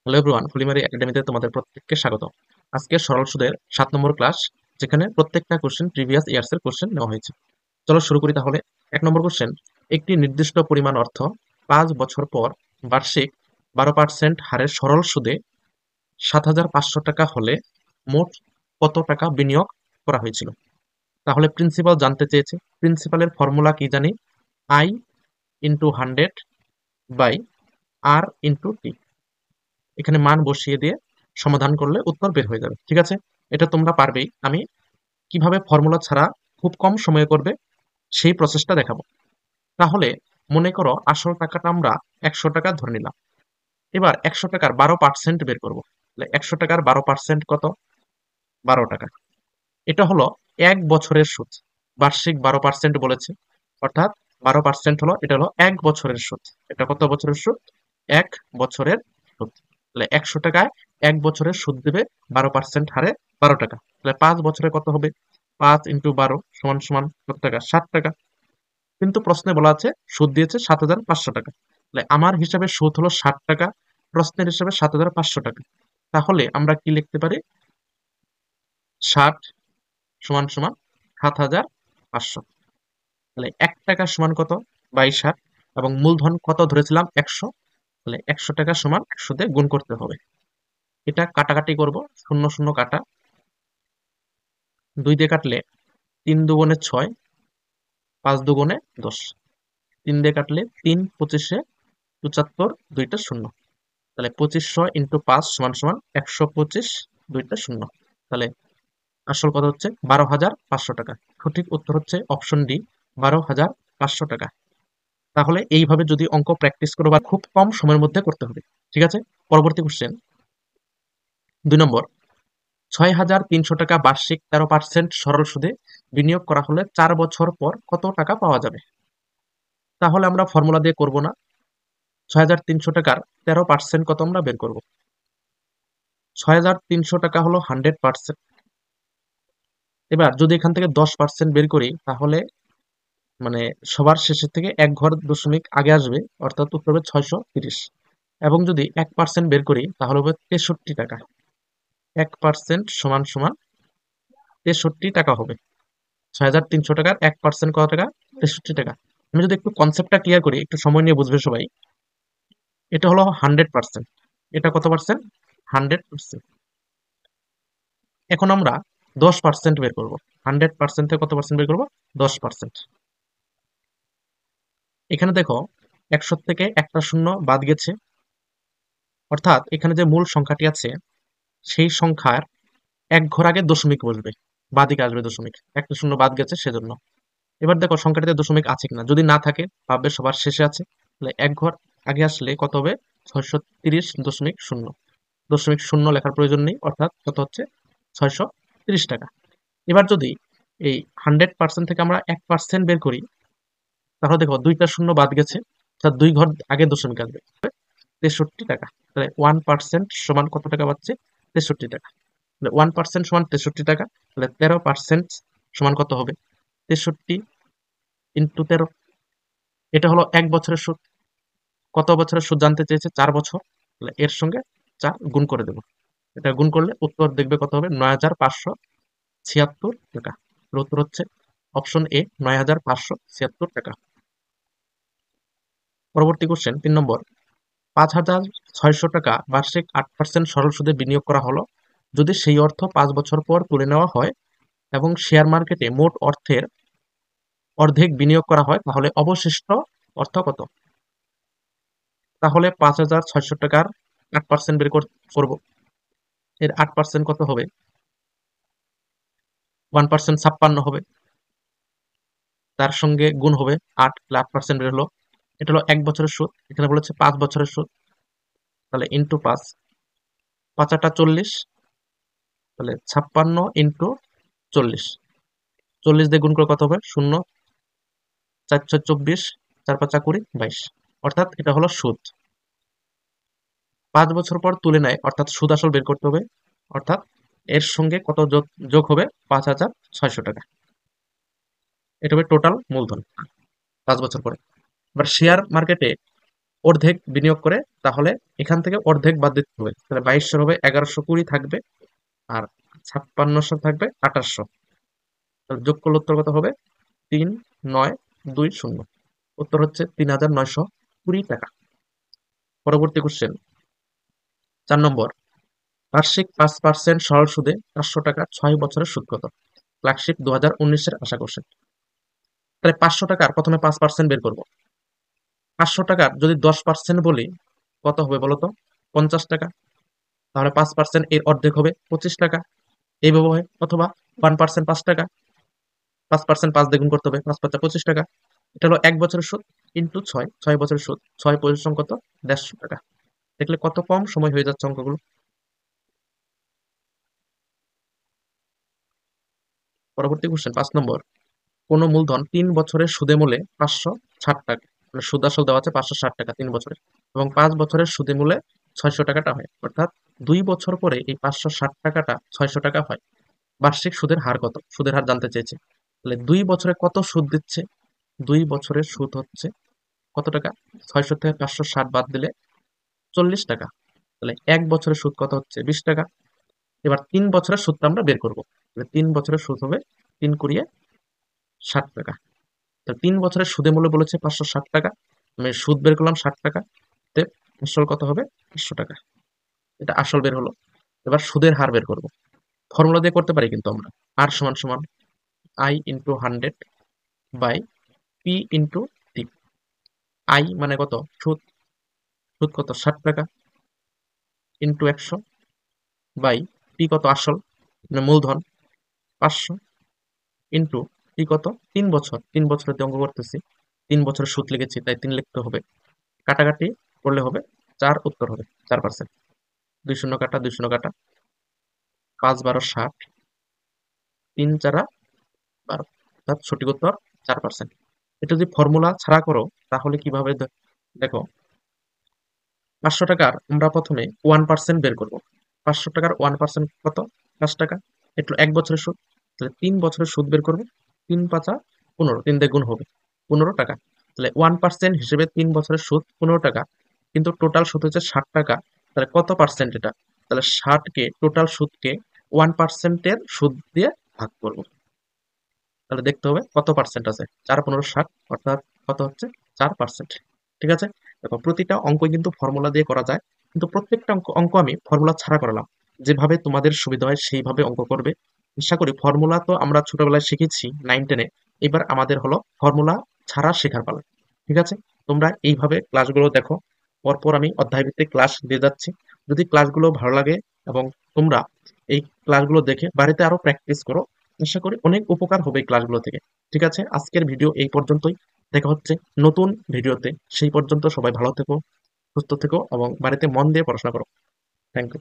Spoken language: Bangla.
হ্যালো এভরিওয়ান, ফুলিমারি একাডেমিতে তোমাদের প্রত্যেককে স্বাগত। আজকে সরল সুদের 7 নম্বর ক্লাস, যেখানে প্রত্যেকটা কোশ্চেন প্রিভিয়াস ইয়ার্স এর কোশ্চেন নেওয়া হয়েছে। চলো শুরু করি তাহলে। 1 নম্বর কোশ্চেন, একটি নির্দিষ্ট পরিমাণ অর্থ 5 বছর পর বার্ষিক 12% হারে সরল সুদে 7,500 টাকা হলে মোট কত টাকা বিনিয়োগ করা হয়েছিল? তাহলে প্রিন্সিপাল জানতে চেয়েছে। প্রিন্সিপালের ফর্মুলা কি জানি? I into 100 by R into T. এখানে মান বসিয়ে দিয়ে সমাধান করলে উত্তর বের হয়ে যাবে। ঠিক আছে, এটা তোমরা পারবেই। আমি কিভাবে ফর্মুলা ছাড়া খুব কম সময়ে করবে সেই প্রসেসটা দেখাবো। তাহলে মনে করো আসল টাকাটা আমরা 100 টাকা ধরে নিলাম। এবার 100 টাকার 12% বের করবো। তাহলে 100 টাকার 12% কত? 12 টাকা। এটা হলো 1 বছরের সুদ। বার্ষিক 12% বলেছে, অর্থাৎ 12% হলো, এটা হলো 1 বছরের সুদ। এটা কত বছরের সুদ? 1 বছরের সুদ। তাহলে 100 টাকায় 1 বছরের সুদ দেবে 12% হারে 12 টাকা। তাহলে 5 বছরে কত হবে? 5 ইন্টু 12 সমান সমান কত টাকা? 60 টাকা। কিন্তু প্রশ্নে বলা আছে সুদ দিয়েছে 7,500 টাকা। তাহলে আমার হিসাবে সুদ হলো 60 টাকা, প্রশ্নের হিসাবে 7,500 টাকা। তাহলে আমরা কি লিখতে পারি? 60 সমান সমান 7,500। তাহলে 1 টাকা সমান কত? 22 এবং মূলধন কত ধরেছিলাম? 100। তাহলে 100 টাকা সমান 100 দিয়ে গুণ করতে হবে। এটা কাটাকাটি করব, শূন্য শূন্য কাটা, 2 দিয়ে কাটলে 3 দুগুণে 6, 5 দুগুণে 10, 3 দিয়ে কাটলে 3 25 75, দুইটা শূন্য। তাহলে 2500 ইন্টু 5 সমান সমান 125, দুইটা শূন্য। তাহলে আসল কত হচ্ছে? 12,500 টাকা। সঠিক উত্তর হচ্ছে অপশন ডি, 12,500 টাকা। তাহলে এইভাবে যদি অঙ্ক প্র্যাকটিস করো, বা খুব কম সময়ের মধ্যে করতে হবে। ঠিক আছে, পরবর্তী কোশ্চেন 2 নম্বর, 6,300 টাকা বার্ষিক 13% সরল সুদে বিনিয়োগ করা হলে 4 বছর পর কত টাকা পাওয়া যাবে? তাহলে আমরা ফর্মুলা দিয়ে করব না। 6,300 টাকার 13% কত আমরা বের করব। 6,300 টাকা হলো 100%। এবার যদি এখান থেকে 10% বের করি, তাহলে মানে সবার শেষের থেকে এক ঘর দশমিক আগে আসবে, অর্থাৎ উত্তর হবে 630। এবং যদি 1% বের করি, তাহলে হবে 63 টাকা। 1% সমান সমান 63 টাকা হবে। 6,300 টাকার 1% কত টাকা? 63 টাকা। আমি যদি একটু কনসেপ্টটা ক্লিয়ার করি, একটু সময় নিয়ে বুঝবে সবাই। এটা হলো 100%, এটা কত পার্সেন্ট? 100%। এখন আমরা 10% বের করবো। 100% থেকে কত পার্সেন্ট বের করবো? 10%। এখানে দেখো 100 থেকে একটা শূন্য বাদ গেছে, অর্থাৎ এখানে যে মূল সংখ্যাটি আছে সেই সংখ্যার এক ঘর আগে দশমিক বসবে, বাদিকে আসবে দশমিক। একটা শূন্য বাদ গেছে সেজন্য। এবার দেখো সংখ্যাটিতে দশমিক আছে কিনা, যদি না থাকে ভাববে সবার শেষে আছে। তাহলে এক ঘর আগে আসলে কত হবে? 630.0। দশমিক শূন্য লেখার প্রয়োজন নেই, অর্থাৎ কত হচ্ছে? 630 টাকা। এবার যদি এই 100% থেকে আমরা 1% বের করি, তাহলে দেখো দুইটা শূন্য বাদ গেছে, অর্থাৎ 2 ঘর আগে দশমিক আসবে, 63 টাকা। তাহলে 1% সমান কত টাকা পাচ্ছে? 63 টাকা। 1% সমান 63 টাকা। তাহলে 13% সমান কত হবে? 63 ইন্টু 13। এটা হলো 1 বছরের সুদ। কত বছরের সুদ জানতে চেয়েছে? 4 বছর। তাহলে এর সঙ্গে 4 গুণ করে দেবো। এটা গুণ করলে উত্তর দেখবে কত হবে? 9,576 টাকা। উত্তর হচ্ছে অপশন এ, 9,576 টাকা। পরবর্তী কোশ্চেন 3 নম্বর, 5,600 টাকা বার্ষিক 8% সরল সুদে বিনিয়োগ করা হলো। যদি সেই অর্থ 5 বছর পর তুলে নেওয়া হয় এবং শেয়ার মার্কেটে মোট অর্থের অর্ধেক বিনিয়োগ করা হয়, তাহলে অবশিষ্ট অর্থ কত? তাহলে 5,600 টাকার 8% বের করবো। এর 8% কত হবে? 1% 56 হবে। তার সঙ্গে গুণ হবে 8, 8% বের হলো। এটা হলো 1 বছরের সুদ, এখানে বলেছে 5 বছরের সুদ। তাহলে ইন্টু 5, 5 40। তাহলে 56 ইন্টু 40, 40 দিয়ে গুণ করে কত হবে? 0, 4 24, 4 5 20, 22। অর্থাৎ এটা হলো সুদ। 5 বছর পর তুলে নেয়, অর্থাৎ সুদ আসল বের করতে হবে। অর্থাৎ এর সঙ্গে কত যোগ হবে? 5,600 টাকা। এটা হবে টোটাল মূলধন 5 বছর পরে। এবার শেয়ার মার্কেটে অর্ধেক বিনিয়োগ করে, তাহলে এখান থেকে অর্ধেক বাদ দিতে হবে। তাহলে 2200 হবে, 1120 থাকবে, আর 5600 থাকবে 2800। তাহলে যোগ করলে উত্তর কত হবে? 3920। উত্তর হচ্ছে 3920 টাকা। পরবর্তী কোশ্চেন 4 নম্বর, বার্ষিক 5% সরল সুদে 500 টাকা 6 বছরের সুদ কত? ক্লার্কশিপ 2019-এর আশা কোশ্চেন। তাহলে 500 টাকার প্রথমে 5% বের করব। 500 টাকার যদি 10% বলি কত হবে বলতো? 50 টাকা। তাহলে 5% এর অর্ধেক হবে 25 টাকা। এইভাবে হয়, অথবা 1% 5 টাকা, 5% 5 দিয়ে গুণ করতে হবে, 5 5 25 টাকা। এটা হলো 1 বছরের সুদ ইন্টু 6, 6 বছরের সুদ, 6 পরিশ্রম কত? 150 টাকা। দেখলে কত কম সময় হয়ে যাচ্ছে অঙ্কগুলো। পরবর্তী কোশ্চেন 5 নম্বর, কোন মূলধন 3 বছরের সুদে মূলে 560 টাকা, মানে সুদ আসল দেওয়া আছে 560 টাকা 3 বছরের, এবং 5 বছরের সুদে মূলে 600 টাকাটা হয়, অর্থাৎ 2 বছর পরে এই 560 টাকাটা 600 টাকা হয়। বার্ষিক সুদের হার কত? সুদের হার জানতে চেয়েছে। তাহলে 2 বছরে কত সুদ দিচ্ছে? 2 বছরের সুদ হচ্ছে কত টাকা? 600 থেকে 560 বাদ দিলে 40 টাকা। তাহলে 1 বছরের সুদ কত হচ্ছে? 20 টাকা। এবার 3 বছরের সুদটা আমরা বের করব। তাহলে 3 বছরের সুদ হবে 3 কুড়িয়ে 60 টাকা। তাহলে 3 বছরের সুদে মূল্য বলেছে 560 টাকা, আমি সুদ বের করলাম 60 টাকা, তে আসল কত হবে? 500 টাকা। এটা আসল বের হলো। এবার সুদের হার বের করব। ফর্মুলা দিয়ে করতে পারি কিন্তু আমরা। আর সমান সমান I into 100 by P into T. I মানে কত? সুদ। সুদ কত? 60 টাকা ইন্টু 100 বাই টি কত? আসল মানে মূলধন 500 ইন্টু টি কত? 3 বছর। 3 বছরের দিয়ে অঙ্ক করতেছি, 3 বছরের সুদ লিখেছি তাই 3 লিখতে হবে। কাটাকাটি করলে হবে 4, উত্তর হবে 4%। 2 শূন্য কাটা, 2 শূন্য কাটা, 5 12 60, 3 4 12, অর্থাৎ সঠিক উত্তর 4%। এটা যদি ফর্মুলা ছাড়া করো তাহলে কিভাবে দেখো, 500 টাকার আমরা প্রথমে 1% বের করব। 500 টাকার 1% কত? 5 টাকা। এটা 1 বছরের সুদ। তাহলে 3 বছরের সুদ বের করব। 3 5 15, 3 দিয়ে গুণ হবে 15 টাকা। তাহলে 1% হিসেবে 3 বছরের সুদ 15 টাকা, কিন্তু টোটাল সুদ হচ্ছে 60 টাকা। তাহলে কত পার্সেন্ট এটা? তাহলে 60 কে, টোটাল সুদকে 1%-এর সুদ দিয়ে ভাগ করব। তাহলে দেখতে হবে কত পার্সেন্ট আছে। 4 15 60, অর্থাৎ কত হচ্ছে? 4%। ঠিক আছে? দেখো প্রতিটা অঙ্কই কিন্তু ফর্মুলা দিয়ে করা যায়, কিন্তু প্রত্যেকটা অঙ্ক অঙ্ক আমি ফর্মুলা ছাড়া করালাম। যেভাবে তোমাদের সুবিধা হয় সেইভাবে অঙ্ক করবে। আশা করি ফর্মুলা তো আমরা ছোটবেলায় শিখেছি 9 10-এ, এবার আমাদের হলো ফর্মুলা ছাড়া শেখার পালা। ঠিক আছে? তোমরা এইভাবে ক্লাসগুলো দেখো, পরপর আমি অধ্যায়ভিত্তিক ক্লাস দিয়ে যাচ্ছি। যদি ক্লাসগুলো ভালো লাগে এবং তোমরা এই ক্লাসগুলো দেখে বাড়িতে আরো প্র্যাকটিস করো, আশা করি অনেক উপকার হবে এই ক্লাসগুলো থেকে। ঠিক আছে, আজকের ভিডিও এই পর্যন্তই। দেখা হচ্ছে নতুন ভিডিওতে। সেই পর্যন্ত সবাই ভালো থেকো, সুস্থ থেকো এবং বাড়িতে মন দিয়ে পড়াশোনা করো। Thank you.